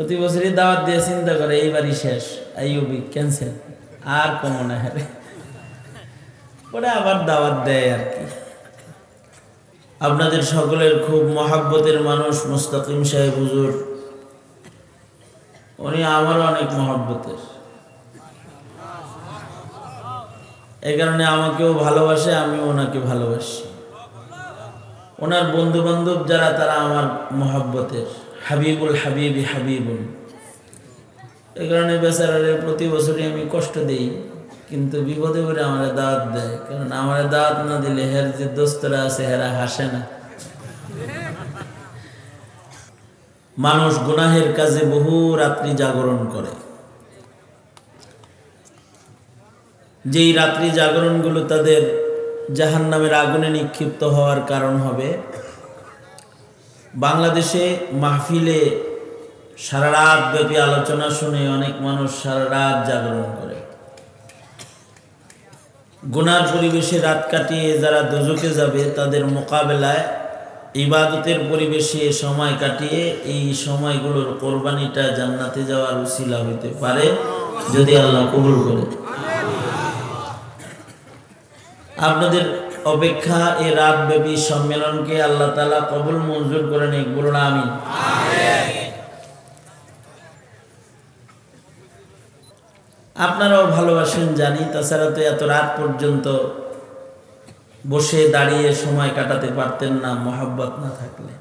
প্রতি বছরই দাওয়াত দিয়ে চিন্তা করে এইবারই শেষ, আইয়ুবি ক্যান্সেল, আর কমো না হারে, পরে আবার দাওয়াত দেয় আর কি। আপনাদের সকলের খুব মহাব্বতের মানুষ মুস্তাকিম সাহেব হুজুর, উনি আমারও অনেক মহাব্বতের, এই কারণে আমাকেও ভালোবাসে, আমিও ওনাকে ভালোবাসি। ওনার বন্ধু বান্ধব যারা তারা আমার মহাব্বতের, হাবিবুল হাবিবি হাবিবুল। এই কারণে বেচারারে প্রতি বছরই আমি কষ্ট দিই, কিন্তু বিপদে পড়ে আমার দাওয়াত দেয়, কারণ আমার দাওয়াত না দিলে হের যে দোস্তরা আছে হেরা হাসে না। মানুষ গুনাহের কাজে বহু রাত্রি জাগরণ করে, যেই রাত্রি জাগরণগুলো তাদের জাহান্নামের আগুনে নিক্ষিপ্ত হওয়ার কারণ হবে। বাংলাদেশে মাহফিলে সারা রাত ব্যাপী আলোচনা শুনে অনেক মানুষ সারা রাত জাগরণ করে, গুনার পরিবেশে রাত কাটিয়ে যারা দোজখে যাবে তাদের মোকাবেলায় ইবাদতের পরিবেশে সময় কাটিয়ে এই সময়গুলোর কোরবানিটা জান্নাতে যাওয়ার উসিলা হইতে পারে, যদি আল্লাহ কবুল করে। আপনাদের অপেক্ষা এই রাতব্যাপী সম্মেলনকে আল্লাহ তাআলা কবুল মঞ্জুর করে নিক, বলুন আমিন। আপনারাও ভালোবাসেন জানি, তাছাড়া তো এত রাত পর্যন্ত বসে দাঁড়িয়ে সময় কাটাতে পারতেন না মহব্বত না থাকলে।